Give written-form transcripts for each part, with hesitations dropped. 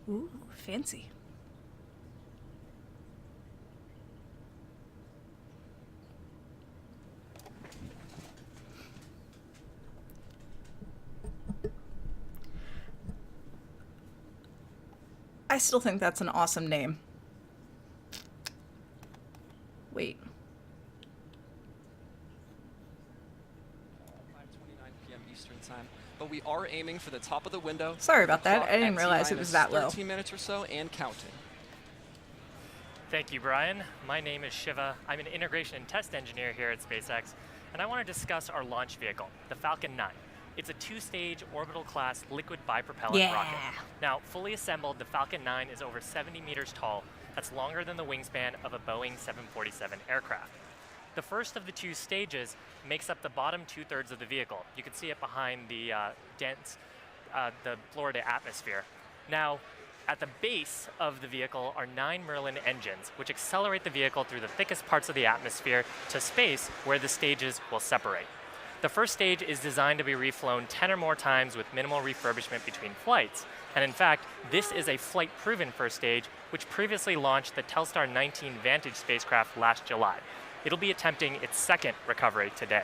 Ooh, fancy. I still think that's an awesome name. Wait. 5:29 p.m. Eastern Time. But we are aiming for the top of the window. Sorry about that. Clock I didn't at realize it was that low. 13 minutes or so and counting. Thank you, Brian. My name is Shiva. I'm an integration and test engineer here at SpaceX, and I want to discuss our launch vehicle, the Falcon 9. It's a two-stage orbital-class liquid bipropellant rocket. Now, fully assembled, the Falcon 9 is over 70 meters tall. That's longer than the wingspan of a Boeing 747 aircraft. The first of the two stages makes up the bottom two-thirds of the vehicle. You can see it behind the the Florida atmosphere. Now, at the base of the vehicle are 9 Merlin engines, which accelerate the vehicle through the thickest parts of the atmosphere to space where the stages will separate. The first stage is designed to be reflown 10 or more times with minimal refurbishment between flights. And in fact, this is a flight-proven first stage, which previously launched the Telstar 19 Vantage spacecraft last July. It'll be attempting its second recovery today.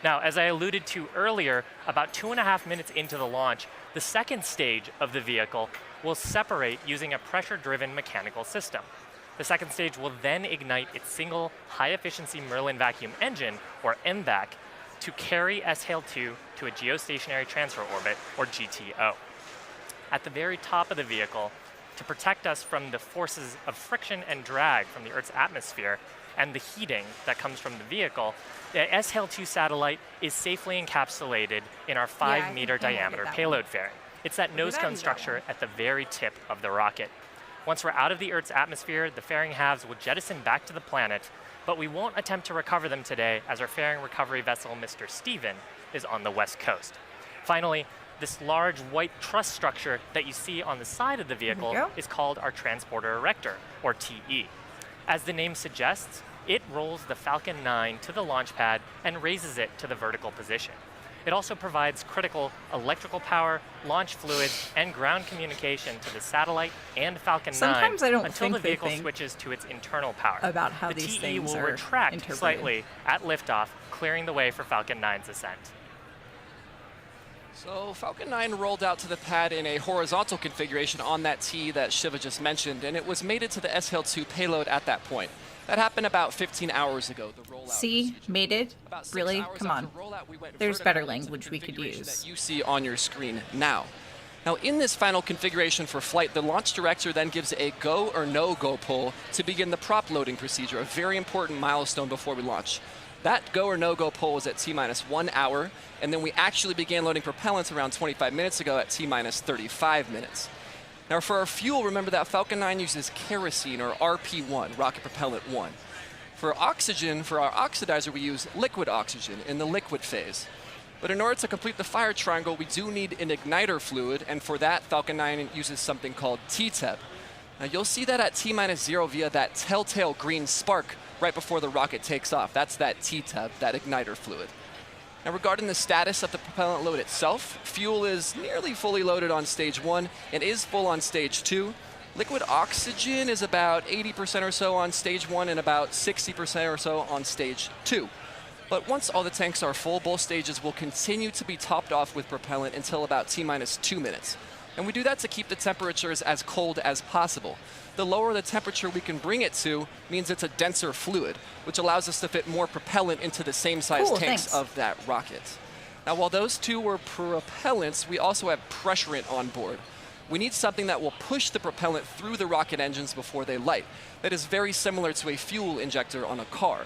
Now, as I alluded to earlier, about 2.5 minutes into the launch, the second stage of the vehicle will separate using a pressure-driven mechanical system. The second stage will then ignite its single high-efficiency Merlin vacuum engine, or MVAC, to carry SHALE-2 to a geostationary transfer orbit, or GTO. At the very top of the vehicle, to protect us from the forces of friction and drag from the Earth's atmosphere and the heating that comes from the vehicle, the SHALE-2 satellite is safely encapsulated in our 5-meter diameter payload fairing. It's that nose cone structure at the very tip of the rocket. Once we're out of the Earth's atmosphere, the fairing halves will jettison back to the planet, but we won't attempt to recover them today as our fairing recovery vessel, Mr. Steven, is on the west coast. Finally, this large white truss structure that you see on the side of the vehicle is called our transporter erector, or TE. As the name suggests, it rolls the Falcon 9 to the launch pad and raises it to the vertical position. It also provides critical electrical power, launch fluids, and ground communication to the satellite and Falcon 9 Sometimes I don't until think the they vehicle think switches to its internal power. about how the these TE things will are retract interpreted. slightly at liftoff, clearing the way for Falcon 9's ascent. So Falcon 9 rolled out to the pad in a horizontal configuration on that T that Shiva just mentioned, and it was mated to the SHALE-2 payload at that point. That happened about 15 hours ago, the rollout See, procedure. mated? About 6 Really? hours Come on. after rollout, we went There's vertical better into the language we could configuration use. that you see on your screen now. Now, in this final configuration for flight, the launch director then gives a go or no-go pull to begin the prop loading procedure, a very important milestone before we launch. That go or no-go pull was at T-minus 1 hour, and then we actually began loading propellants around 25 minutes ago at T-minus 35 minutes. Now, for our fuel, remember that Falcon 9 uses kerosene, or RP1, rocket propellant 1. For oxygen, for our oxidizer, we use liquid oxygen in the liquid phase. But in order to complete the fire triangle, we do need an igniter fluid, and for that, Falcon 9 uses something called TTEB. Now, you'll see that at T-minus 0 via that telltale green spark right before the rocket takes off. That's that TTEB, that igniter fluid. Now, regarding the status of the propellant load itself, fuel is nearly fully loaded on stage 1 and is full on stage 2. Liquid oxygen is about 80% or so on stage 1 and about 60% or so on stage 2. But once all the tanks are full, both stages will continue to be topped off with propellant until about T-minus 2 minutes. And we do that to keep the temperatures as cold as possible. The lower the temperature we can bring it to means it's a denser fluid, which allows us to fit more propellant into the same size tanks of that rocket. Now, while those two were propellants, we also have pressurant on board. We need something that will push the propellant through the rocket engines before they light. That is very similar to a fuel injector on a car.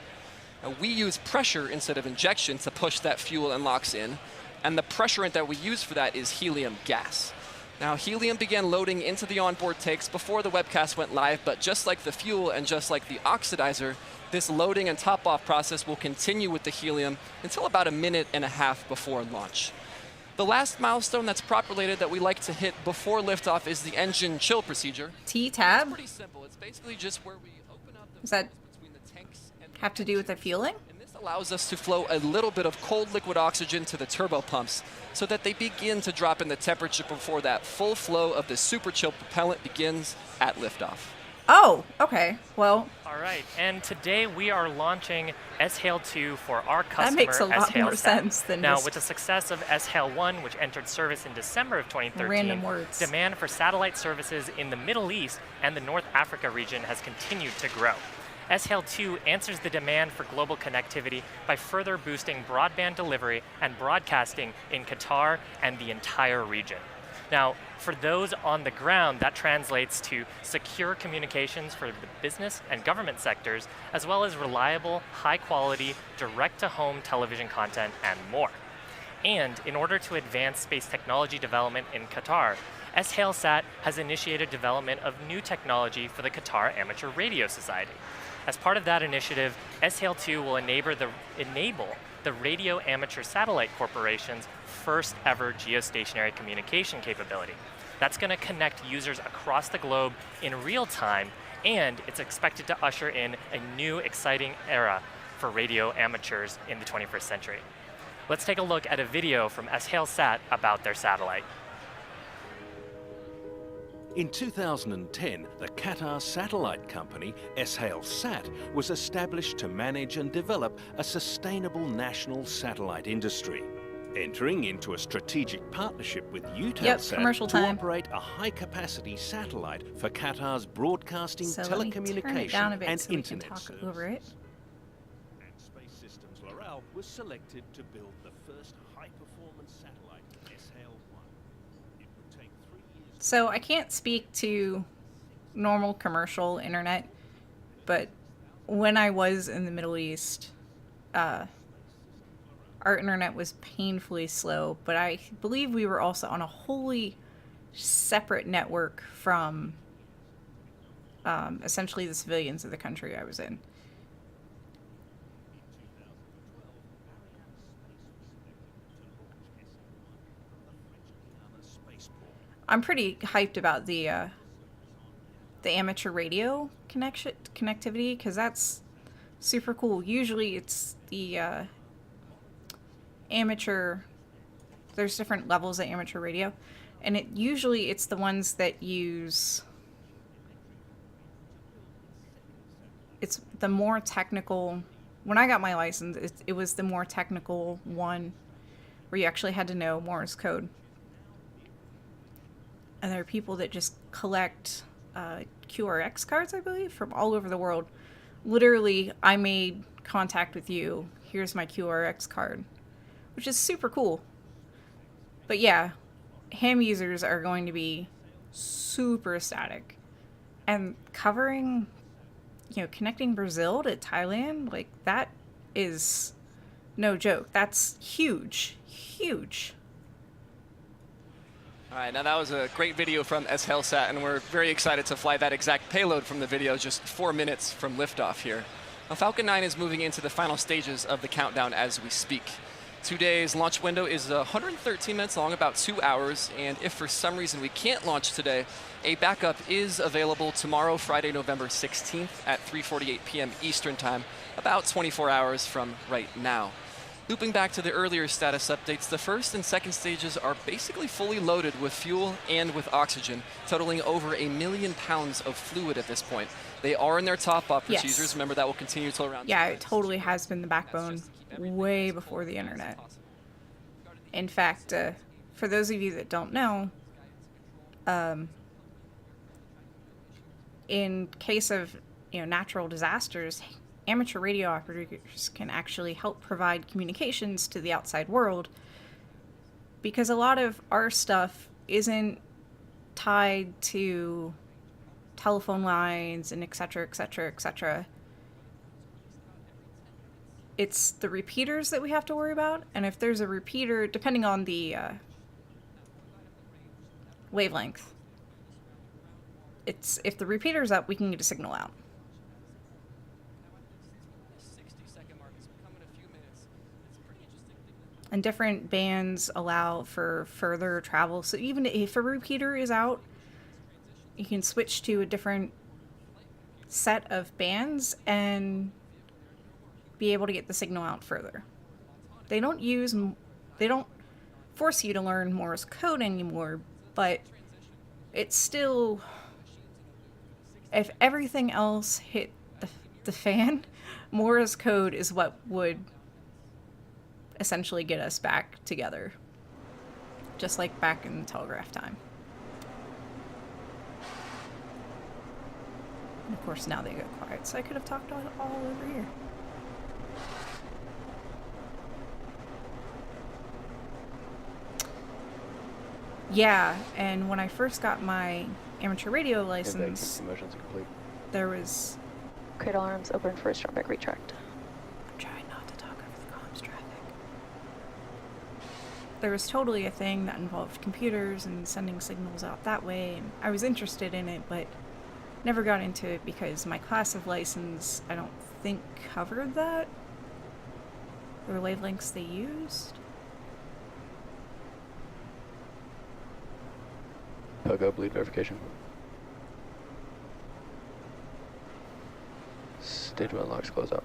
Now, we use pressure instead of injection to push that fuel and LOX in, and the pressurant that we use for that is helium gas. Now, helium began loading into the onboard tanks before the webcast went live, but just like the fuel and just like the oxidizer, this loading and top-off process will continue with the helium until about 1.5 minutes before launch. The last milestone that's prop-related that we like to hit before liftoff is the engine chill procedure. T-tab? It's pretty simple. It's basically just where we open up the Does that between the tanks and have to do with the fueling? and this Allows us to flow a little bit of cold liquid oxygen to the turbo pumps so that they begin to drop in the temperature before that full flow of the super chill propellant begins at liftoff. Oh, okay. Well, All right, and today we are launching S-Hail 2 for our customer that makes a lot S-Hail more Sat. sense than Now, just with the success of S-Hail 1, which entered service in December of 2013, random words. demand for satellite services in the Middle East and the North Africa region has continued to grow. S-Hail 2 answers the demand for global connectivity by further boosting broadband delivery and broadcasting in Qatar and the entire region. Now, for those on the ground, that translates to secure communications for the business and government sectors, as well as reliable, high-quality, direct-to-home television content and more. And in order to advance space technology development in Qatar, S-Hail Sat has initiated development of new technology for the Qatar Amateur Radio Society. As part of that initiative, S-Hail 2 will enable the Radio Amateur Satellite Corporation's first ever geostationary communication capability. That's going to connect users across the globe in real time, and it's expected to usher in a new exciting era for radio amateurs in the 21st century. Let's take a look at a video from S-Hail Sat about their satellite. In 2010, the Qatar satellite company, S-Hail Sat, was established to manage and develop a sustainable national satellite industry, entering into a strategic partnership with Eutelsat commercial to time. operate a high-capacity satellite for Qatar's broadcasting, So let me turn it down a telecommunication bit and so we can internet talk services. over it. And Space Systems Loral was selected to build the first high-performance satellite, S-Hail 1. It would take 3 years. So I can't speak to normal commercial internet, but when I was in the Middle East, our internet was painfully slow, but I believe we were also on a wholly separate network from essentially the civilians of the country I was in. I'm pretty hyped about the amateur radio connectivity, because that's super cool. Usually it's the amateur. There's different levels of amateur radio, and it's the ones that use. It's the more technical. When I got my license, it was the more technical one, where you actually had to know Morse code. And there are people that just collect QRX cards, I believe, from all over the world. Literally, I made contact with you. Here's my QRX card, which is super cool. But yeah, ham users are going to be super ecstatic. And covering, connecting Brazil to Thailand, like, that is no joke. That's huge, huge. All right, now that was a great video from S-Hail Sat, and we're very excited to fly that exact payload from the video just 4 minutes from liftoff here. Now, Falcon 9 is moving into the final stages of the countdown as we speak. Today's launch window is 113 minutes long, about 2 hours, and if for some reason we can't launch today, a backup is available tomorrow, Friday, November 16th at 3:48 p.m. Eastern Time, about 24 hours from right now. Looping back to the earlier status updates, the first and second stages are basically fully loaded with fuel and with oxygen, totaling over 1 million pounds of fluid at this point. They are in their top-up Yes. procedures. Remember, that will continue till around... Yeah, it totally has been the backbone way before the internet. In fact, for those of you that don't know, in case of natural disasters, amateur radio operators can actually help provide communications to the outside world, because a lot of our stuff isn't tied to telephone lines and etc., etc., etc. It's the repeaters that we have to worry about, and if there's a repeater, depending on the wavelength, if the repeater's up, we can get a signal out. And different bands allow for further travel. So even if a repeater is out, you can switch to a different set of bands and be able to get the signal out further. They don't force you to learn Morse code anymore, but it's still, if everything else hit the fan, Morse code is what would essentially get us back together. Just like back in the telegraph time. And of course now they go quiet, so I could have talked all over here. Yeah, and when I first got my amateur radio license, there was... Cradle arms open for a strong back retract. I'm trying not to talk over the comms traffic. There was totally a thing that involved computers and sending signals out that way, and I was interested in it, but never got into it because my class of license, I don't think, covered that. The wavelengths they used. Pogo bleed verification. Stage 1 locks close out.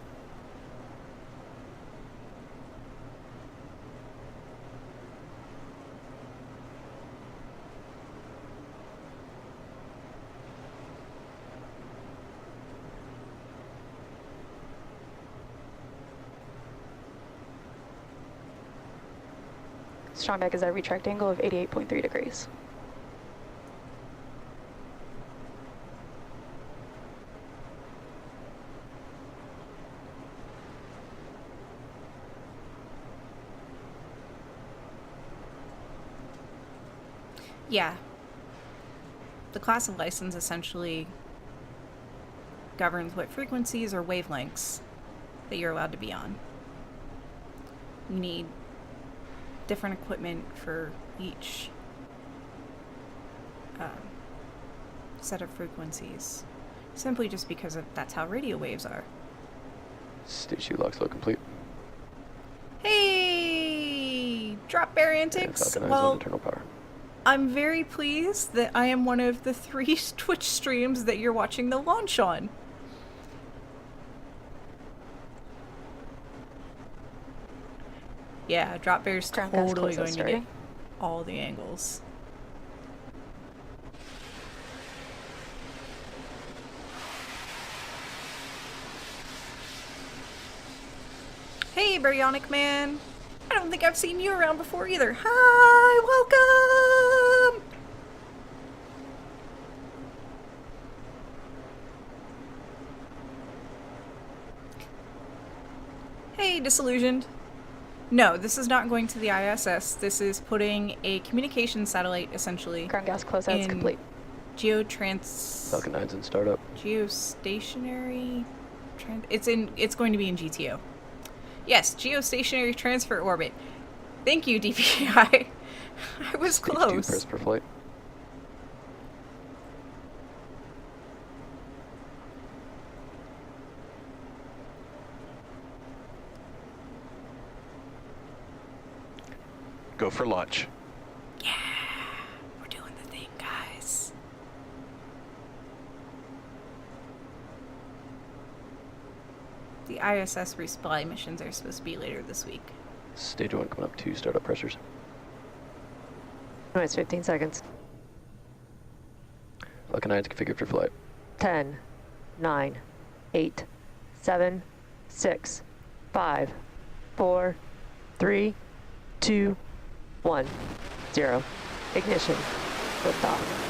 Strong back is at a retract angle of 88.3 degrees. Yeah. The class of license essentially governs what frequencies or wavelengths that you're allowed to be on. You need different equipment for each set of frequencies, simply just because that's how radio waves are. Stage 2 locks low complete. Hey! Drop bear antics! Falcon 9's on Well, internal power. I'm very pleased that I am one of the 3 Twitch streams that you're watching the launch on. Yeah, Drop Bear's Ground gas totally closeout going to get starting. all the angles. Hey, Baryonic Man! I don't think I've seen you around before either. Hi, welcome! Hey, Disillusioned. No, this is not going to the ISS. This is putting a communication satellite, essentially, Ground gas closeout is in complete. Falcon 9's in startup. geostationary. It's going to be in GTO. Yes, geostationary transfer orbit. Thank you, DPI. I was Stage 2 close. press per flight. Go for launch. Yeah, we're doing the thing, guys. The ISS resupply missions are supposed to be later this week. Stage 1 coming up to startup pressures. No, it's 15 seconds. Falcon 9's configured for flight. 10, 9, 8, 7, 6, 5, 4, 3, 2, 1, 0. Ignition. Liftoff.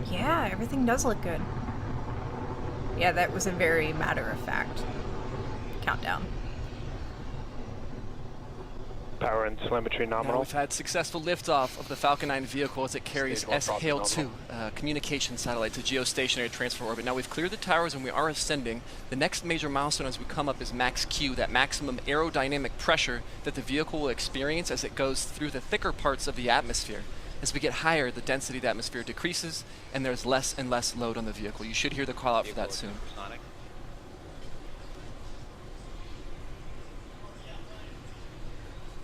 Yeah, everything does look good. Yeah, that was a very matter-of-fact countdown. Power and telemetry Now nominal. we've had successful liftoff of the Falcon 9 vehicle as it carries Stage 1 S-HALE propulsion 2, communication satellite to geostationary transfer orbit. Now we've cleared the towers and we are ascending. The next major milestone as we come up is max Q, that maximum aerodynamic pressure that the vehicle will experience as it goes through the thicker parts of the atmosphere. As we get higher, the density of the atmosphere decreases and there's less and less load on the vehicle. You should hear the call out for that soon.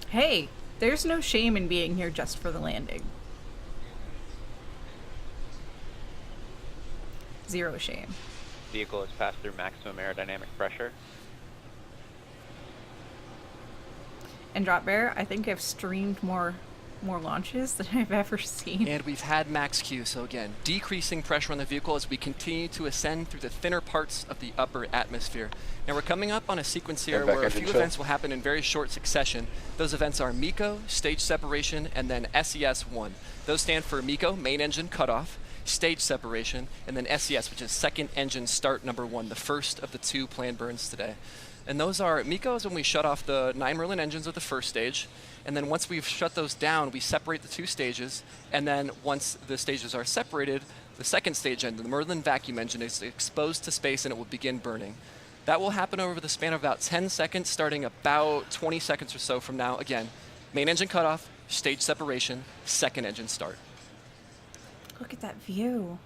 Hey, there's no shame in being here just for the landing. Zero shame. Vehicle has passed through maximum aerodynamic pressure. And Drop Bear, I think I've streamed more launches than I've ever seen. And we've had max Q, so again, decreasing pressure on the vehicle as we continue to ascend through the thinner parts of the upper atmosphere. Now we're coming up on a sequence here Back where a engine few chill. events will happen in very short succession. Those events are MECO, stage separation, and then SES-1. Those stand for MECO, main engine cutoff, stage separation, and then SES, which is second engine start number 1, the first of the 2 planned burns today. And those are, MECO is when we shut off the 9 Merlin engines of the first stage, and then once we've shut those down, we separate the 2 stages, and then once the stages are separated, the second stage engine, the Merlin vacuum engine, is exposed to space and it will begin burning. That will happen over the span of about 10 seconds, starting about 20 seconds or so from now. Again, main engine cutoff, stage separation, second engine start. Look at that view.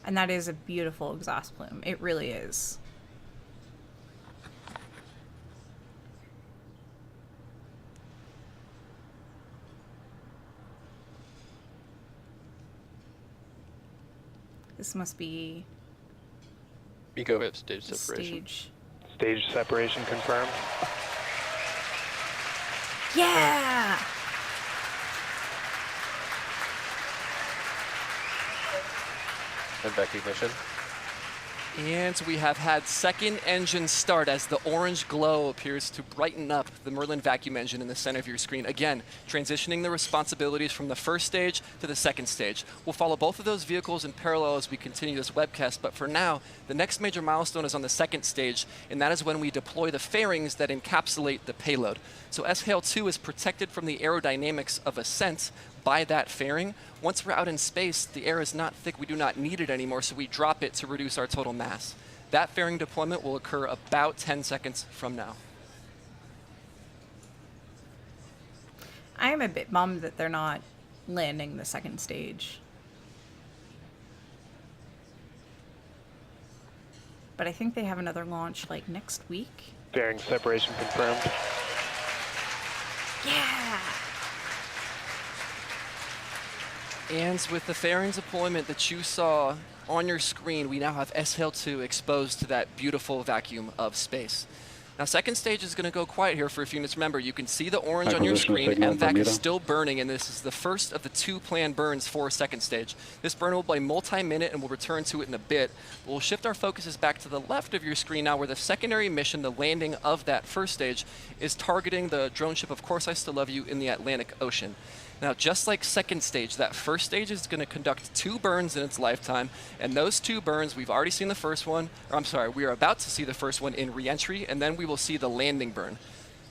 And that is a beautiful exhaust plume. It really is. This must be MECO, we have stage separation. stage. Stage separation confirmed. Yeah! And back ignition. And we have had second engine start as the orange glow appears to brighten up the Merlin vacuum engine in the center of your screen. Again, transitioning the responsibilities from the first stage to the second stage. We'll follow both of those vehicles in parallel as we continue this webcast, but for now, the next major milestone is on the second stage, and that is when we deploy the fairings that encapsulate the payload. So S-HALE 2 is protected from the aerodynamics of ascent by that fairing. Once we're out in space, the air is not thick, we do not need it anymore, so we drop it to reduce our total mass. That fairing deployment will occur about 10 seconds from now. I am a bit bummed that they're not landing the second stage. But I think they have another launch like next week. Bearing separation confirmed. Yeah! And with the fairings deployment that you saw on your screen, we now have S-HALE 2 exposed to that beautiful vacuum of space. Now, second stage is going to go quiet here for a few minutes. Remember, you can see the orange on your screen. MVAC is still burning, and this is the first of the 2 planned burns for second stage. This burn will be multi-minute, and we'll return to it in a bit. We'll shift our focuses back to the left of your screen now, where the secondary mission, the landing of that first stage, is targeting the drone ship, Of Course I Still Love You, in the Atlantic Ocean. Now, just like second stage, that first stage is going to conduct 2 burns in its lifetime, and those 2 burns, we've already seen the first one, or I'm sorry, we are about to see the first one in re-entry, and then we will see the landing burn.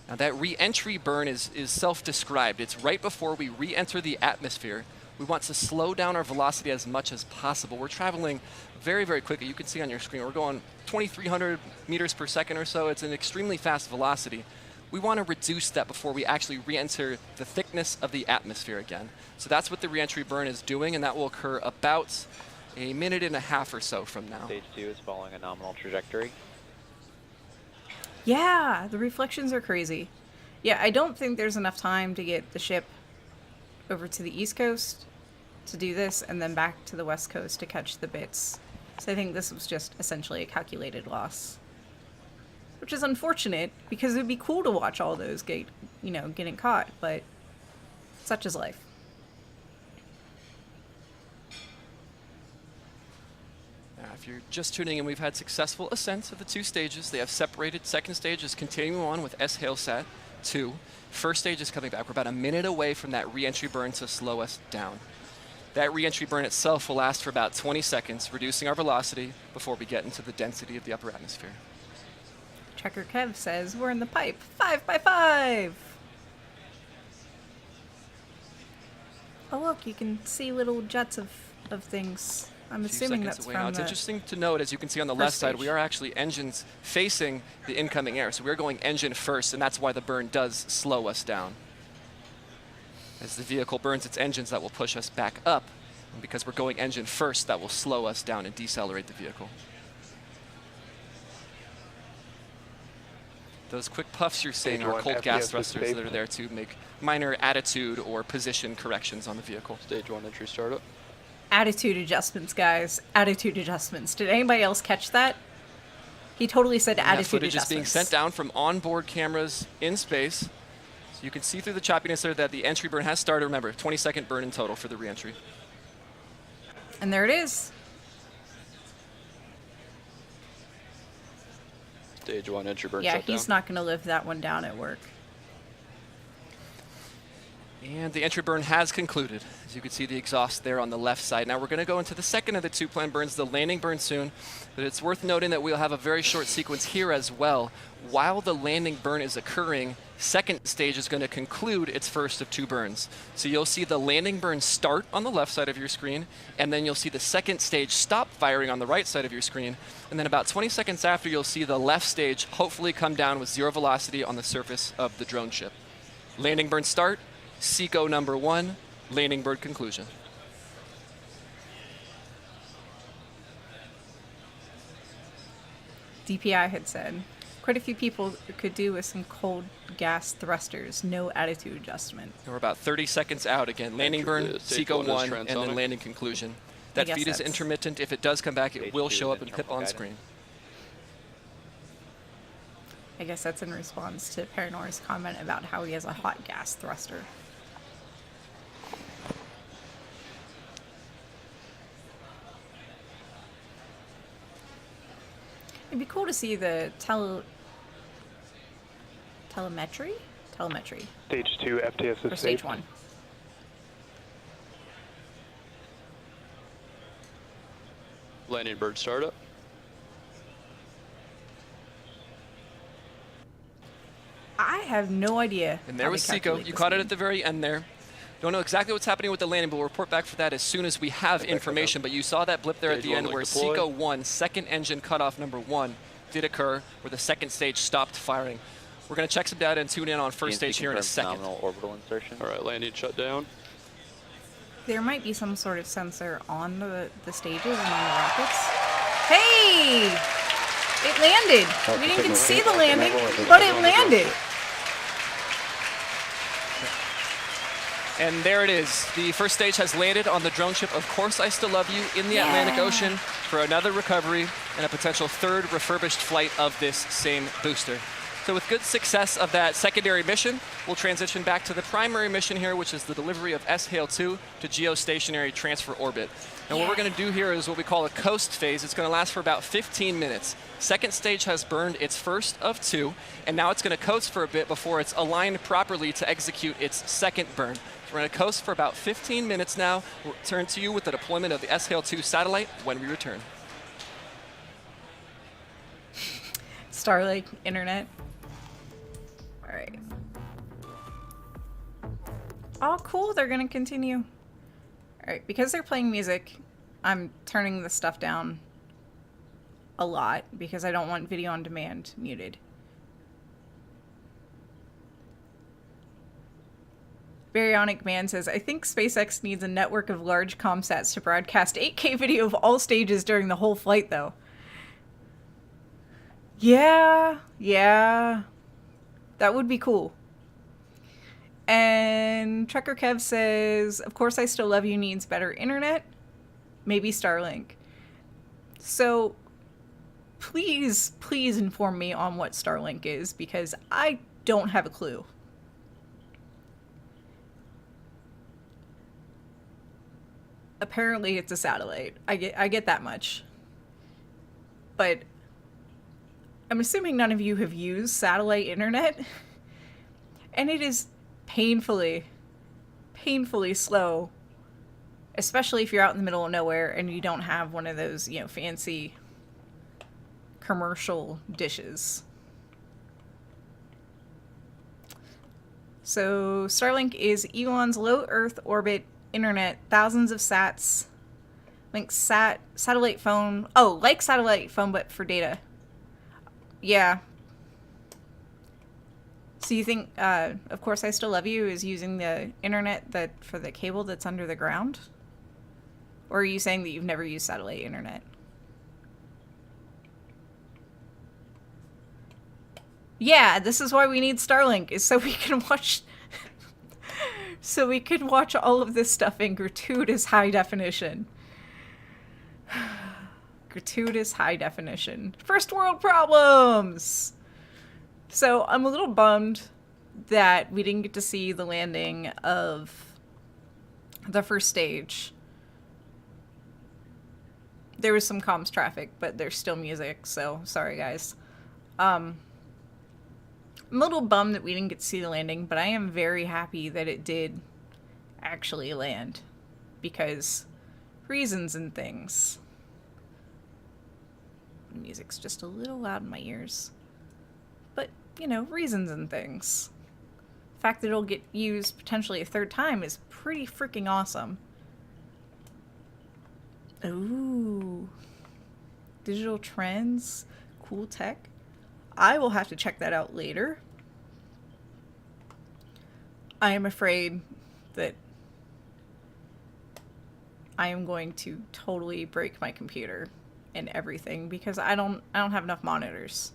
Now, that re-entry burn is self-described. It's right before we re-enter the atmosphere. We want to slow down our velocity as much as possible. We're traveling very, very quickly. You can see on your screen, we're going 2,300 meters per second or so. It's an extremely fast velocity. We want to reduce that before we actually re-enter the thickness of the atmosphere again. So that's what the re-entry burn is doing, and that will occur about a minute and a half or so from now. Stage 2 is following a nominal trajectory. Yeah, the reflections are crazy. Yeah, I don't think there's enough time to get the ship over to the East Coast to do this, and then back to the West Coast to catch the bits. So I think this was just essentially a calculated loss. Which is unfortunate, because it would be cool to watch all those getting caught, but such is life. Now, if you're just tuning in, we've had successful ascents of the 2 stages. They have separated. Second stage is continuing on with S-HALE Sat 2. First stage is coming back. We're about a minute away from that re-entry burn to slow us down. That re-entry burn itself will last for about 20 seconds, reducing our velocity before we get into the density of the upper atmosphere. Checker Kev says, we're in the pipe. 5 by 5! Oh look, you can see little jets of things. I'm A few assuming seconds that's away from now. It's the... interesting to note, as you can see on the first left side, stage. we are actually engines facing the incoming air. So we're going engine first, and that's why the burn does slow us down. As the vehicle burns its engines, that will push us back up. And because we're going engine first, that will slow us down and decelerate the vehicle. Those quick puffs you're seeing Stage are one, cold FPS gas is thrusters safe. that are there to make minor attitude or position corrections on the vehicle. Stage 1 entry startup. Attitude adjustments, guys. Attitude adjustments. Did anybody else catch that? He totally said And that attitude footage is adjustments. being sent down from onboard cameras in space. So you can see through the choppiness there that the entry burn has started. Remember, 20-second burn in total for the reentry. And there it is. Stage 1 entry burn Yeah, shutdown. he's not going to live that one down at work. And the entry burn has concluded. As you can see the exhaust there on the left side. Now we're going to go into the second of the two planned burns, the landing burn soon. But it's worth noting that we'll have a very short sequence here as well. While the landing burn is occurring, second stage is going to conclude its first of two burns. So you'll see the landing burn start on the left side of your screen, and then you'll see the second stage stop firing on the right side of your screen. And then about 20 seconds after, you'll see the left stage hopefully come down with 0 velocity on the surface of the drone ship. Landing burn start. SECO number 1, landing burn conclusion. DPI had said quite a few people could do with some cold gas thrusters, no attitude adjustment. And we're about 30 seconds out again. Landing burn, the stage SECO one is 1, and then transonic. landing conclusion. I That guess feed is that's- intermittent. If it does come back, it Stage will two show is up and internal pip on guidance. screen. I guess that's in response to Paranor's comment about how he has a hot gas thruster. It'd be cool to see the telemetry? Telemetry Stage 2, FTS for is stage safe. 1. Landing burn startup. I have no idea. And there how was they SECO. calculate You the caught it speed. at the very end there. Don't know exactly what's happening with the landing, but we'll report back for that as soon as we have information. But you saw that blip there at Stage the one, end like where deploy. SECO 1, second engine cutoff number 1, did occur, where the second stage stopped firing. We're going to check some data and tune in on first DNC stage here in a confirms second. Nominal orbital insertion. All right, landing shutdown. There might be some sort of sensor on the stages and on the rockets. Hey! It landed! We didn't even see the landing, but it landed! And there it is. The first stage has landed on the drone ship, Of Course I Still Love You, in the Atlantic Ocean for another recovery and a potential third refurbished flight of this same booster. So with good success of that secondary mission, we'll transition back to the primary mission here, which is the delivery of SHALE-2 to geostationary transfer orbit. And what we're going to do here is what we call a coast phase. It's going to last for about 15 minutes. Second stage has burned its first of 2, and now it's going to coast for a bit before it's aligned properly to execute its second burn. So we're going to coast for about 15 minutes now. We'll turn to you with the deployment of the SHALE-2 satellite when we return. Starlink internet. All right. Oh, cool. They're going to continue. All right. Because they're playing music, I'm turning the stuff down a lot because I don't want video on demand muted. Baryonic Man says, I think SpaceX needs a network of large comsats to broadcast 8K video of all stages during the whole flight, though. Yeah. That would be cool. And Trekker Kev says, Of Course I Still Love You needs better internet. Maybe Starlink. So please inform me on what Starlink is because I don't have a clue. Apparently it's a satellite. I get that much. But I'm assuming none of you have used satellite internet. And it is painfully slow. Especially if you're out in the middle of nowhere and you don't have one of those, fancy commercial dishes. So Starlink is Elon's low Earth orbit internet, thousands of sats, like satellite phone. Oh, like satellite phone, but for data. Yeah. So you think, Of Course I Still Love You is using the internet for the cable that's under the ground? Or are you saying that you've never used satellite internet? Yeah, this is why we need Starlink, is so we can watch so we can watch all of this stuff in gratuitous high definition. Gratuitous high definition. First world problems! So I'm a little bummed that we didn't get to see the landing of the first stage. There was some comms traffic, but there's still music, so sorry guys. I'm a little bummed that we didn't get to see the landing, but I am very happy that it did actually land. Because reasons and things. The music's just a little loud in my ears. But, you know, reasons and things. The fact that it'll get used potentially a third time is pretty freaking awesome. Ooh. Digital trends. Cool tech. I will have to check that out later. I am afraid that I am going to totally break my computer and everything because I don't have enough monitors.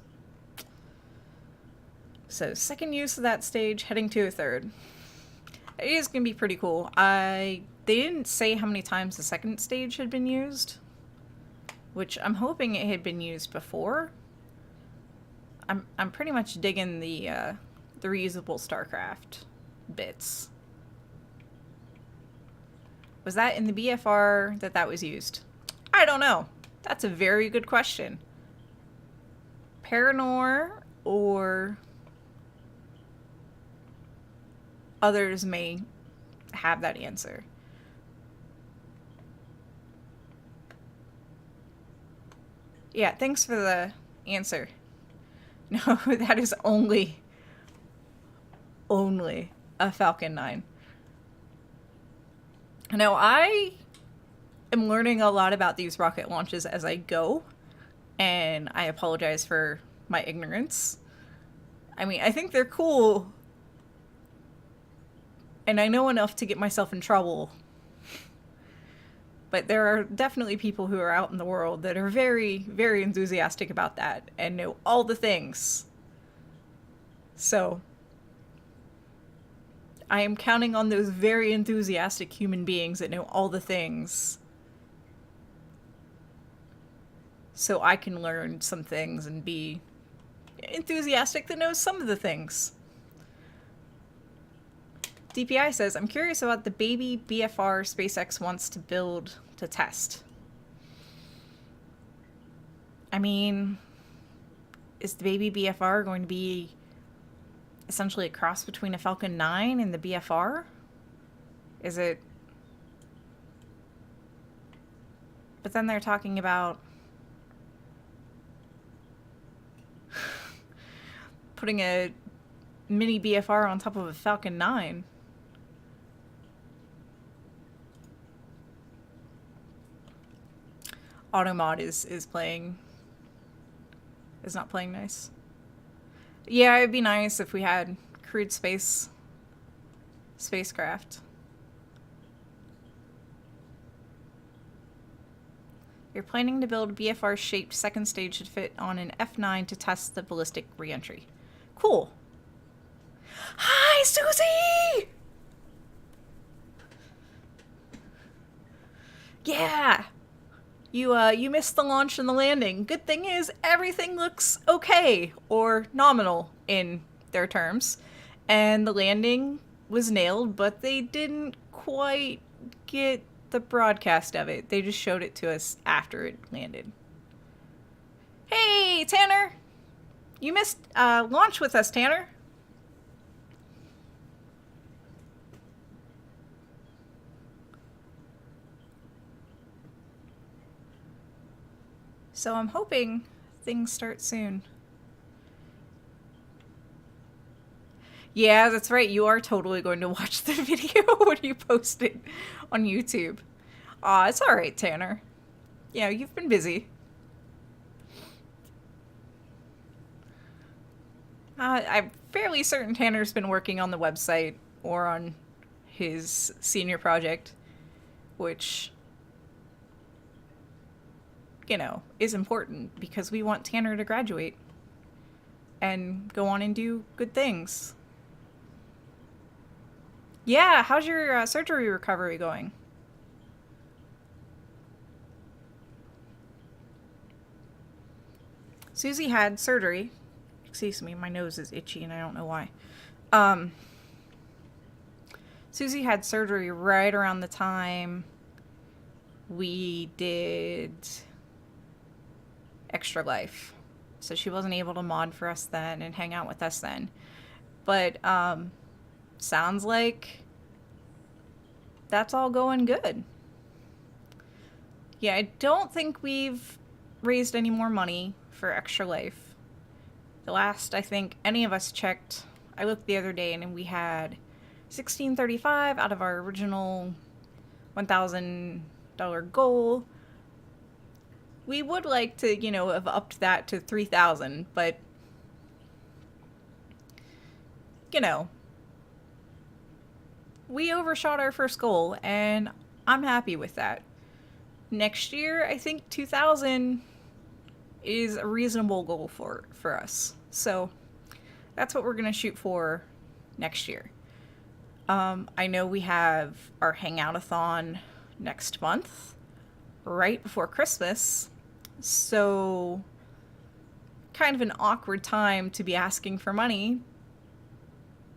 So second use of that stage, heading to a third. It is going to be pretty cool. They didn't say how many times the second stage had been used, which I'm hoping it had been used before. I'm pretty much digging the reusable StarCraft bits. Was that in the BFR that was used? I don't know. That's a very good question. Paranor or others may have that answer. Yeah, thanks for the answer. No, that is only a Falcon 9. Now, I am learning a lot about these rocket launches as I go, and I apologize for my ignorance. I mean, I think they're cool, and I know enough to get myself in trouble. But there are definitely people who are out in the world that are very, very enthusiastic about that and know all the things. So, I am counting on those very enthusiastic human beings that know all the things. So I can learn some things and be enthusiastic that knows some of the things. DPI says, I'm curious about the baby BFR SpaceX wants to build to test. I mean, is the baby BFR going to be essentially a cross between a Falcon 9 and the BFR? Is it? But then they're talking about putting a mini BFR on top of a Falcon 9. Automod is not playing nice. Yeah, it'd be nice if we had crewed spacecraft. You're planning to build a BFR-shaped second stage to fit on an F9 to test the ballistic reentry. Cool. Hi, Susie! Yeah! You missed the launch and the landing. Good thing is, everything looks okay, or nominal in their terms. And the landing was nailed, but they didn't quite get the broadcast of it. They just showed it to us after it landed. Hey, Tanner! You missed launch with us, Tanner. So I'm hoping things start soon. Yeah, that's right. You are totally going to watch the video when you post it on YouTube. Aw, it's alright, Tanner. Yeah, you've been busy. I'm fairly certain Tanner's been working on the website or on his senior project, which, you know, is important because we want Tanner to graduate and go on and do good things. Yeah, how's your surgery recovery going? Susie had surgery. Excuse me, my nose is itchy and I don't know why. Susie had surgery right around the time we did Extra Life. So she wasn't able to mod for us then and hang out with us then. But sounds like that's all going good. Yeah, I don't think we've raised any more money for Extra Life. The last I think any of us checked, I looked the other day and we had $1,635 out of our original $1,000 goal. We would like to, you know, have upped that to $3,000, but you know, we overshot our first goal and I'm happy with that. Next year, I think 2,000 is a reasonable goal for us. So that's what we're going to shoot for next year. I know we have our Hangout-a-thon next month, right before Christmas. So kind of an awkward time to be asking for money.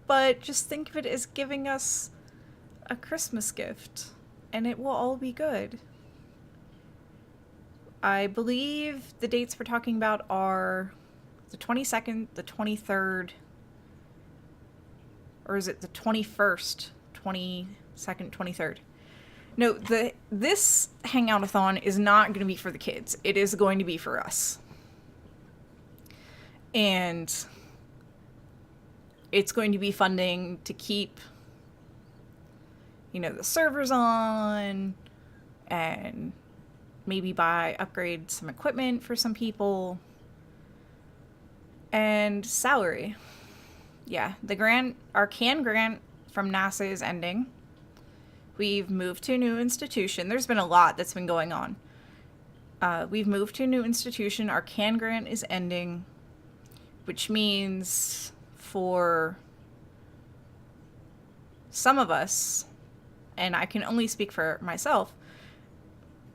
But just think of it as giving us a Christmas gift, and it will all be good. I believe the dates we're talking about are the 22nd, the 23rd, or is it the 21st, 22nd, 23rd? No, this Hangout-a-thon is not going to be for the kids. It is going to be for us. And it's going to be funding to keep, you know, the servers on and maybe upgrade some equipment for some people and salary. Yeah, our CAN grant from NASA is ending. We've moved to a new institution. There's been a lot that's been going on. We've moved to a new institution. Our CAN grant is ending, which means for some of us, and I can only speak for myself,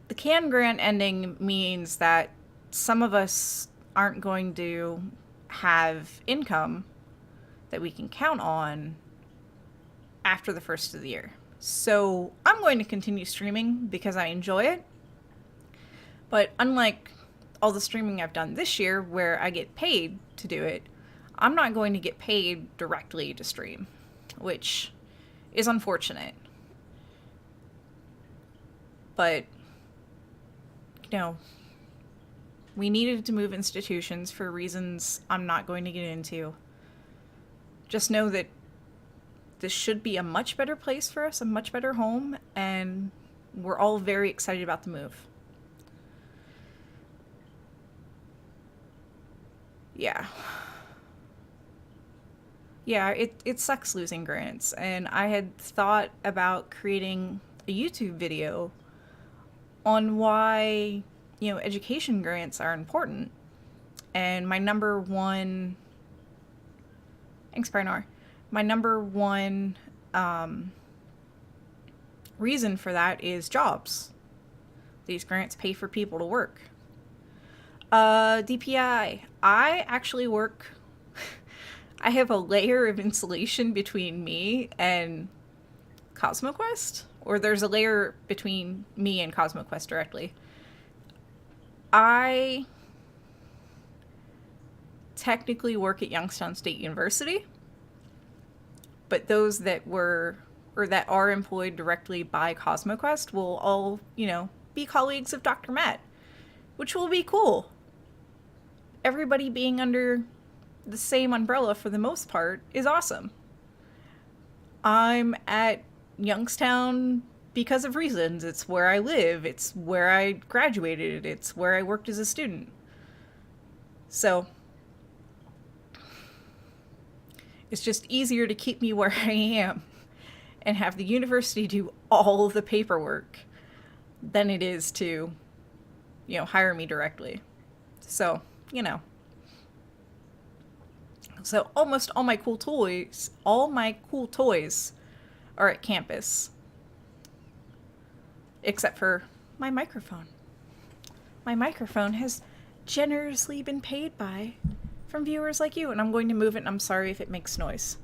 the CAN grant ending means that some of us aren't going to have income that we can count on after the first of the year. So I'm going to continue streaming because I enjoy it. But unlike all the streaming I've done this year where I get paid to do it, I'm not going to get paid directly to stream, which is unfortunate. But, you know, we needed to move institutions for reasons I'm not going to get into. Just know that this should be a much better place for us, a much better home, and we're all very excited about the move. Yeah. Yeah, it sucks losing grants, and I had thought about creating a YouTube video on why, you know, education grants are important. And my number one... Thanks, Bernard. My number one reason for that is jobs. These grants pay for people to work. DPI. I actually work... I have a layer of insulation between me and CosmoQuest. Or there's a layer between me and CosmoQuest directly. I technically work at Youngstown State University, but those that are employed directly by CosmoQuest will all, you know, be colleagues of Dr. Matt, which will be cool. Everybody being under the same umbrella for the most part is awesome. I'm at Youngstown because of reasons. It's where I live. It's where I graduated. It's where I worked as a student. So it's just easier to keep me where I am and have the university do all of the paperwork than it is to, hire me directly. So, So almost all my cool toys are at campus. Except for my microphone. My microphone has generously been paid from viewers like you, and I'm going to move it, and I'm sorry if it makes noise.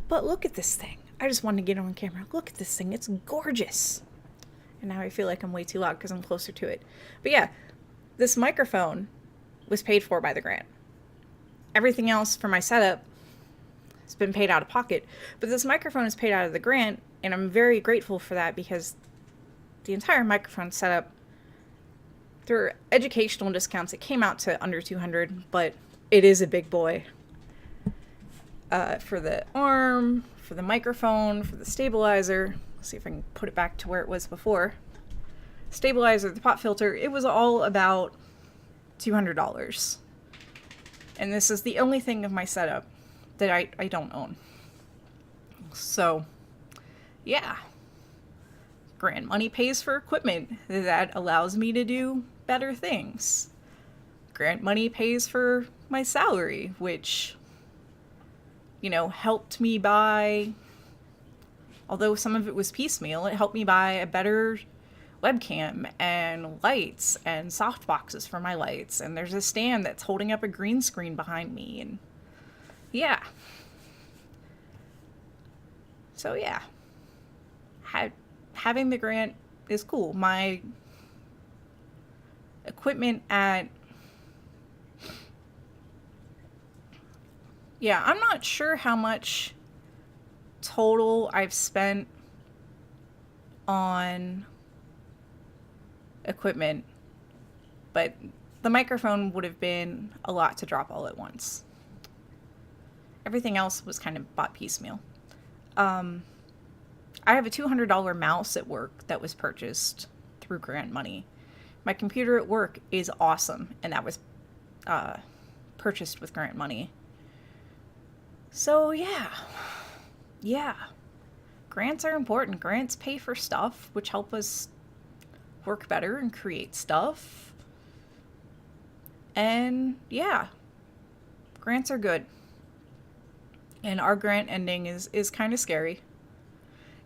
But look at this thing. I just wanted to get it on camera. Look at this thing. It's gorgeous. And now I feel like I'm way too loud because I'm closer to it. But yeah, this microphone was paid for by the grant. Everything else for my setup has been paid out of pocket. But this microphone is paid out of the grant, and I'm very grateful for that because the entire microphone setup, through educational discounts, it came out to under $200, but it is a big boy. For the arm, for the microphone, for the stabilizer. Let's see if I can put it back to where it was before. Stabilizer, the pop filter, it was all about $200. And this is the only thing of my setup that I don't own. So, yeah. Grant money pays for equipment that allows me to do better things. Grant money pays for my salary, which, helped me buy, although some of it was piecemeal, it helped me buy a better webcam and lights and soft boxes for my lights. And there's a stand that's holding up a green screen behind me. And yeah. So yeah. Having the grant is cool. My equipment at... Yeah, I'm not sure how much total I've spent on equipment, but the microphone would have been a lot to drop all at once. Everything else was kind of bought piecemeal. I have a $200 mouse at work that was purchased through grant money. My computer at work is awesome, and that was purchased with grant money. So yeah. Grants are important. Grants pay for stuff, which help us work better and create stuff. And yeah, grants are good. And our grant ending is kind of scary.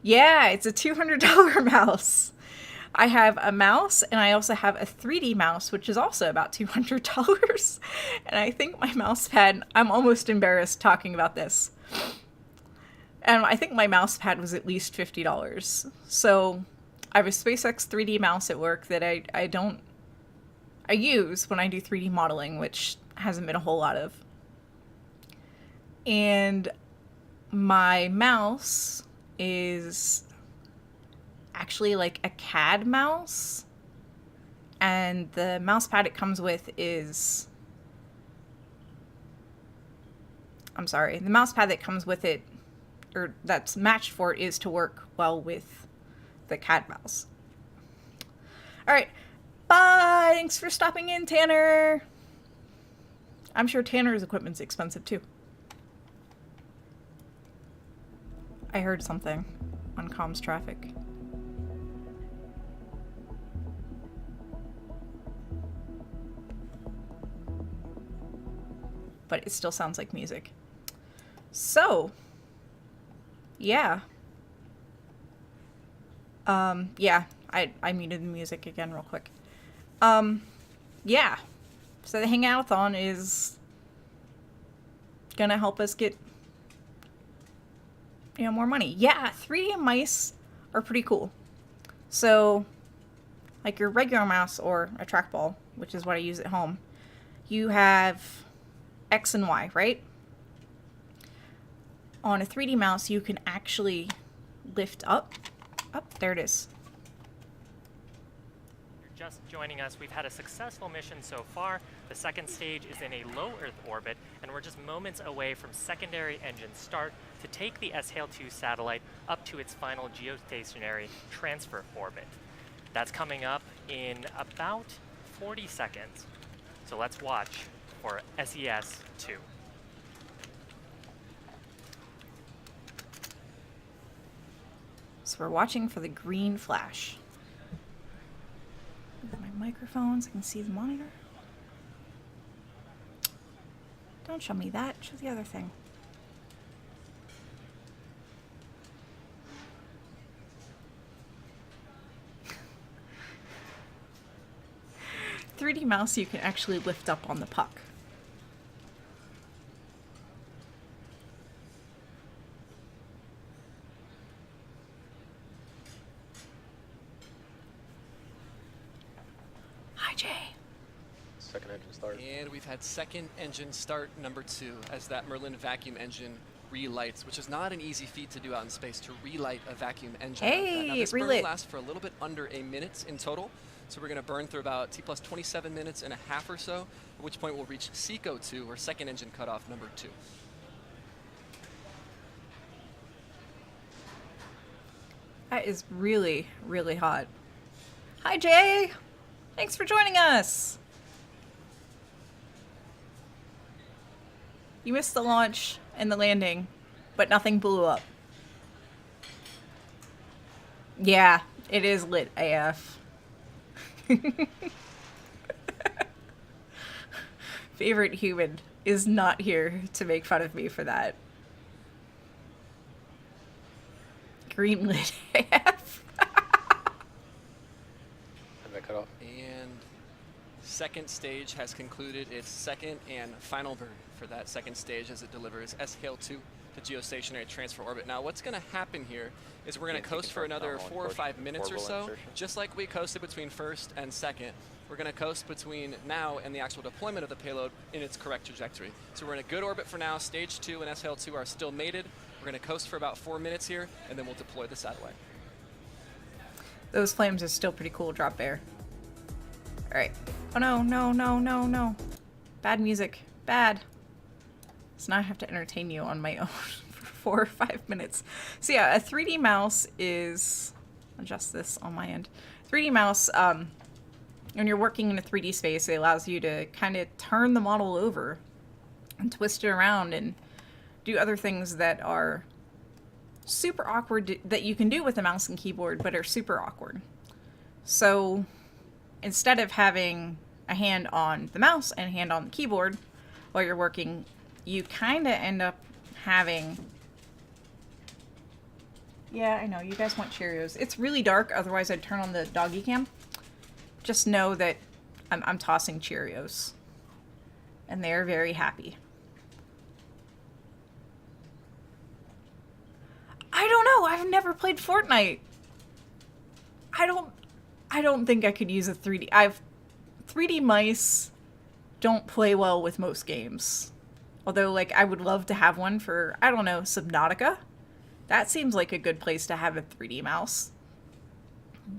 Yeah, it's a $200 mouse. I have a mouse, and I also have a 3D mouse, which is also about $200. And I think my mouse pad, I'm almost embarrassed talking about this. And I think my mouse pad was at least $50. So I have a SpaceX 3D mouse at work that I use when I do 3D modeling, which hasn't been a whole lot of. And my mouse is actually like a CAD mouse, and the mouse pad it comes with is... the mouse pad that comes with it, or that's matched for it, is to work well with the CAD mouse. Alright, bye! Thanks for stopping in, Tanner! I'm sure Tanner's equipment's expensive too. I heard something on comms traffic. But it still sounds like music. So, yeah. Yeah, I muted the music again real quick. Yeah. So the Hangout-a-thon is gonna help us get, more money. Yeah, 3D mice are pretty cool. So, like your regular mouse or a trackball, which is what I use at home, you have X and Y, right? On a 3D mouse, you can actually lift up. There it is. You're just joining us, we've had a successful mission so far. The second stage is in a low Earth orbit, and we're just moments away from secondary engine start to take the SHALE-2 satellite up to its final geostationary transfer orbit. That's coming up in about 40 seconds. So let's watch for SES-2. So we're watching for the green flash. Move my microphone so I can see the monitor. Don't show me that, show the other thing. .3D mouse you can actually lift up on the puck. Hi, Jay. Second engine start. And we've had second engine start number 2 as that Merlin vacuum engine relights, which is not an easy feat to do out in space, to relight a vacuum engine. Hey, now, this burn relit. will last for a little bit under a minute in total. So we're going to burn through about T plus 27 minutes and a half or so, at which point we'll reach SECO 2, or second engine cutoff number 2. That is really, really hot. Hi, Jay! Thanks for joining us! You missed the launch and the landing, but nothing blew up. Yeah, it is lit AF. Favorite human is not here to make fun of me for that. Green lit AF. And that cut off. And second stage has concluded its second and final burn for that second stage as it delivers SHALE-2 to geostationary transfer orbit. Now what's going to happen here is we're going to coast for another 4 or 5 minutes or so, just like we coasted between first and second. We're going to coast between now and the actual deployment of the payload in its correct trajectory. So we're in a good orbit for now. Stage 2 and SHALE-2 are still mated. We're going to coast for about 4 minutes here, and then we'll deploy the satellite. Those flames are still pretty cool, drop bear. Alright. Oh no, no, no, no, no. Bad music. Bad. So now I have to entertain you on my own for 4 or 5 minutes. So yeah, a 3D mouse is... adjust this on my end. 3D mouse, when you're working in a 3D space, it allows you to kind of turn the model over and twist it around and do other things that are super awkward that you can do with a mouse and keyboard, but are super awkward. So instead of having a hand on the mouse and a hand on the keyboard while you're working, you kind of end up having... Yeah, I know, you guys want Cheerios. It's really dark, otherwise I'd turn on the doggy cam. Just know that I'm tossing Cheerios. And they're very happy. I don't know, I've never played Fortnite. I don't think I could use a 3D... 3D mice don't play well with most games. Although, like, I would love to have one for, I don't know, Subnautica. That seems like a good place to have a 3D mouse.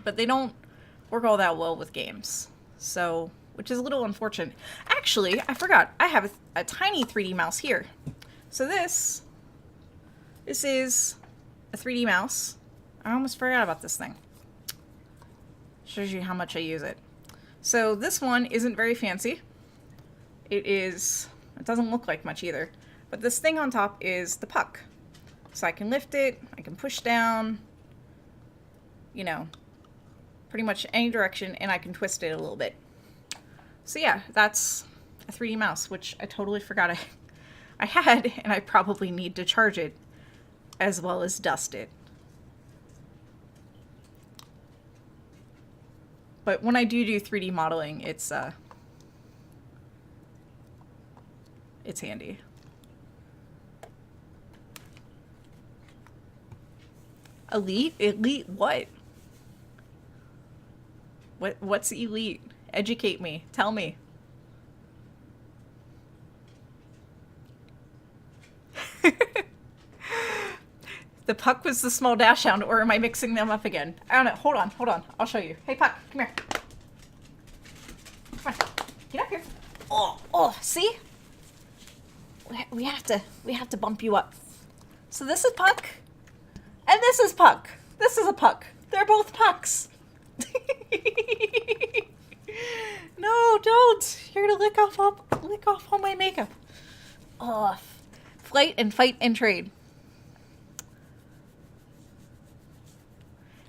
But they don't work all that well with games. So, which is a little unfortunate. Actually, I forgot. I have a tiny 3D mouse here. So this is a 3D mouse. I almost forgot about this thing. Shows you how much I use it. So this one isn't very fancy. It doesn't look like much either. But this thing on top is the puck. So I can lift it, I can push down, you know, pretty much any direction, and I can twist it a little bit. So yeah, that's a 3D mouse, which I totally forgot I had, and I probably need to charge it as well as dust it. But when I do 3D modeling, it's handy. Elite? Elite what? What's elite? Educate me. Tell me. The puck was the small dash hound, or am I mixing them up again? I don't know. Hold on. I'll show you. Hey, puck, come here. Get up here. Oh, see? We have to bump you up. So this is Puck, and this is Puck. This is a Puck. They're both Pucks. No, don't. You're gonna lick off all my makeup. Oh, flight and fight and trade.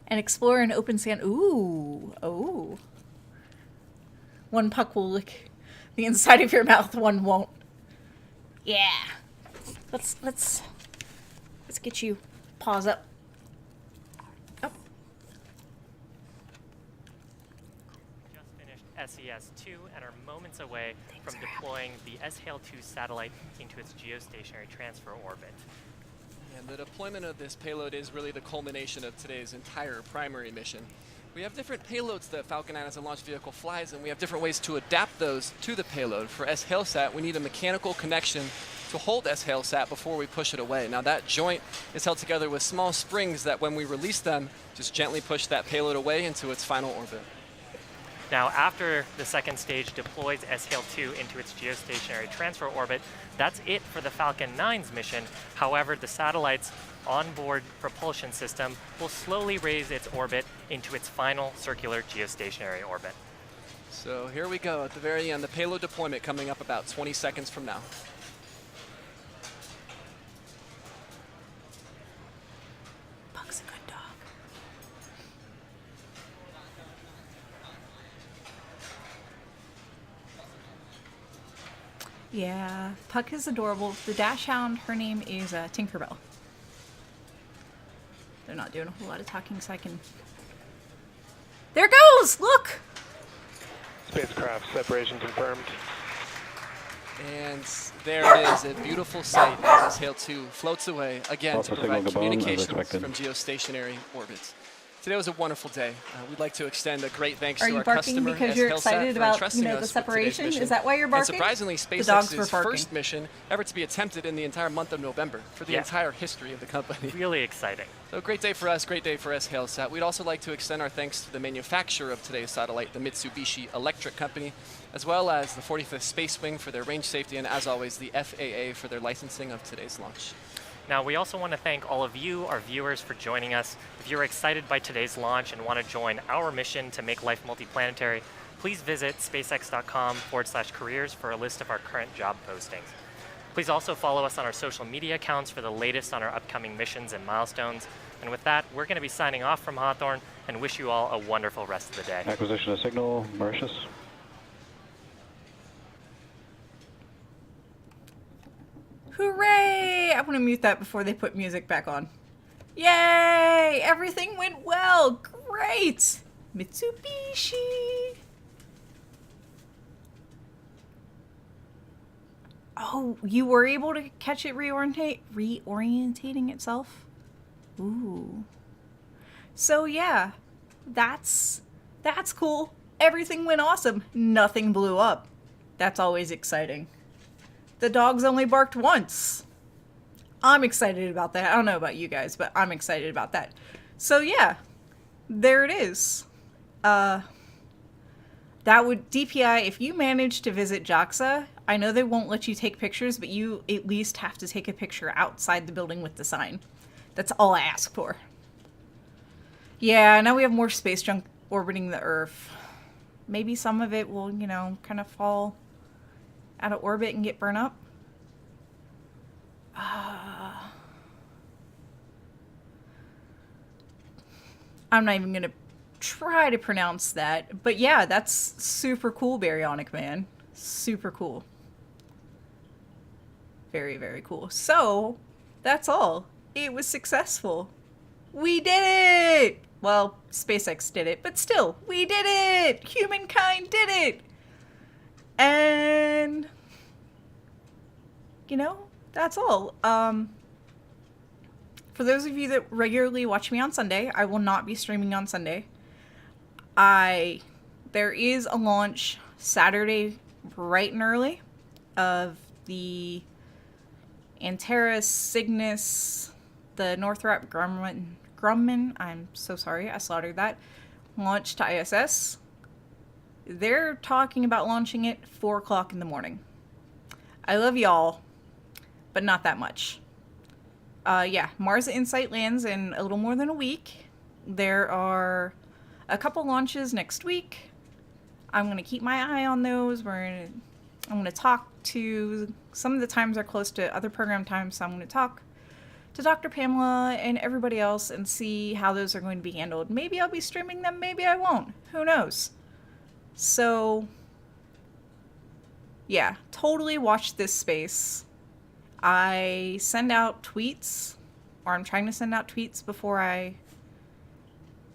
And explore in open sand. Ooh, oh. One Puck will lick the inside of your mouth, one won't. Yeah. Let's get you paws up. Up. Just finished SES-2 and are moments away from deploying the SHALE-2 satellite into its geostationary transfer orbit. And the deployment of this payload is really the culmination of today's entire primary mission. We have different payloads that Falcon 9 as a launch vehicle flies, and we have different ways to adapt those to the payload. For SHALE-SAT, we need a mechanical connection to hold SHALE-SAT before we push it away. Now that joint is held together with small springs that when we release them, just gently push that payload away into its final orbit. Now, after the second stage deploys SHALE-2 into its geostationary transfer orbit, that's it for the Falcon 9's mission. However, the satellite's onboard propulsion system will slowly raise its orbit into its final circular geostationary orbit. So here we go at the very end, the payload deployment coming up about 20 seconds from now. Puck's a good dog. Yeah, Puck is adorable. The dash hound, her name is Tinkerbell. They're not doing a whole lot of talking, so I can... There it goes! Look! Spacecraft separation confirmed. And there it is, a beautiful sight as SHALE-2 floats away again Alpha to provide signal to Bone, as communications expected. from geostationary orbits. Today was a wonderful day. We'd like to extend a great thanks Are to you our barking customer, because you're SHALE-SAT, excited for about, entrusting the us with today's separation? mission. Is that why you're And barking? surprisingly, The dogs were SpaceX's barking. first mission ever to be attempted in the entire month of November for the Yeah. entire history of the company. Really exciting. So great day for us, great day for SHALE-SAT. We'd also like to extend our thanks to the manufacturer of today's satellite, the Mitsubishi Electric Company, as well as the 45th Space Wing for their range safety, and as always, the FAA for their licensing of today's launch. Now, we also want to thank all of you, our viewers, for joining us. If you're excited by today's launch and want to join our mission to make life multiplanetary, please visit spacex.com/careers for a list of our current job postings. Please also follow us on our social media accounts for the latest on our upcoming missions and milestones. And with that, we're going to be signing off from Hawthorne and wish you all a wonderful rest of the day. Acquisition of signal, Mauritius. Hooray! I want to mute that before they put music back on. Yay! Everything went well! Great! Mitsubishi! Oh, you were able to catch it reorientating itself? Ooh. So yeah, that's cool. Everything went awesome. Nothing blew up. That's always exciting. The dogs only barked once. I'm excited about that. I don't know about you guys, but I'm excited about that. So yeah, there it is. That would, DPI, if you manage to visit JAXA, I know they won't let you take pictures, but you at least have to take a picture outside the building with the sign. That's all I ask for. Yeah, now we have more space junk orbiting the Earth. Maybe some of it will, kind of fall out of orbit and get burned up. I'm not even going to try to pronounce that. But yeah, that's super cool, Baryonic Man. Super cool. Very, very cool. So, that's all. It was successful. We did it! Well, SpaceX did it, but still, we did it! Humankind did it! And, that's all. For those of you that regularly watch me on Sunday, I will not be streaming on Sunday. There is a launch Saturday bright and early of the Antares Cygnus, the Northrop Grumman, I'm so sorry, I slaughtered that, launch to ISS. they're talking about launching it 4 o'clock in the morning. I love y'all, but not that much. Yeah, Mars Insight lands in a little more than a week. There are a couple launches next week. I'm going to keep my eye on those. I'm going to talk to, some of the times are close to other program times, so I'm going to talk to Dr. Pamela and everybody else and see how those are going to be handled. Maybe I'll be streaming them, maybe I won't. Who knows? So, yeah, totally watch this space. I send out tweets, or I'm trying to send out tweets before I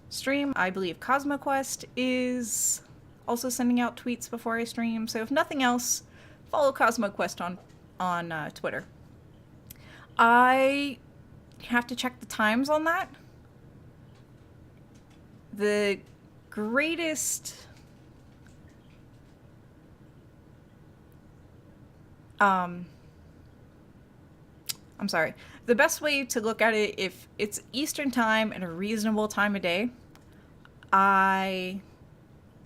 stream. I believe CosmoQuest is also sending out tweets before I stream. So if nothing else, follow CosmoQuest on Twitter. I have to check the times on that. The greatest I'm sorry. The best way to look at it, if it's Eastern time and a reasonable time of day, I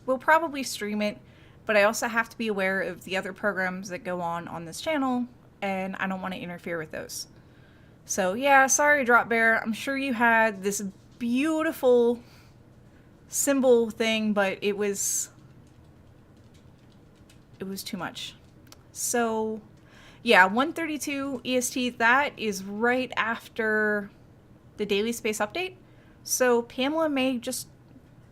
will probably stream it, but I also have to be aware of the other programs that go on this channel, and I don't want to interfere with those. So yeah, sorry Drop Bear, I'm sure you had this beautiful symbol thing, but it was too much. So yeah, 1:32 EST, that is right after the daily space update. So Pamela may just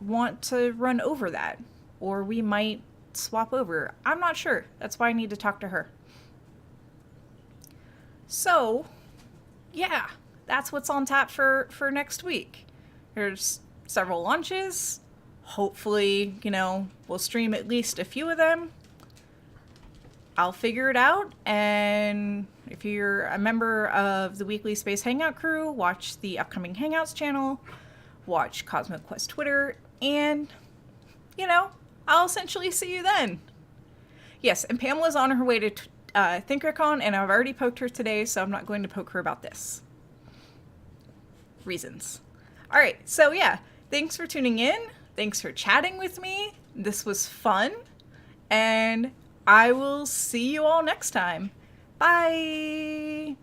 want to run over that, or we might swap over. I'm not sure. That's why I need to talk to her. So, yeah, that's what's on tap for next week. There's several launches. Hopefully, we'll stream at least a few of them. I'll figure it out, and if you're a member of the weekly Space Hangout crew, watch the upcoming Hangouts channel, watch CosmoQuest Twitter, and, I'll essentially see you then. Yes, and Pamela's on her way to ThinkerCon, and I've already poked her today, so I'm not going to poke her about this. Reasons. Alright, so yeah, thanks for tuning in, thanks for chatting with me, this was fun, and I will see you all next time. Bye!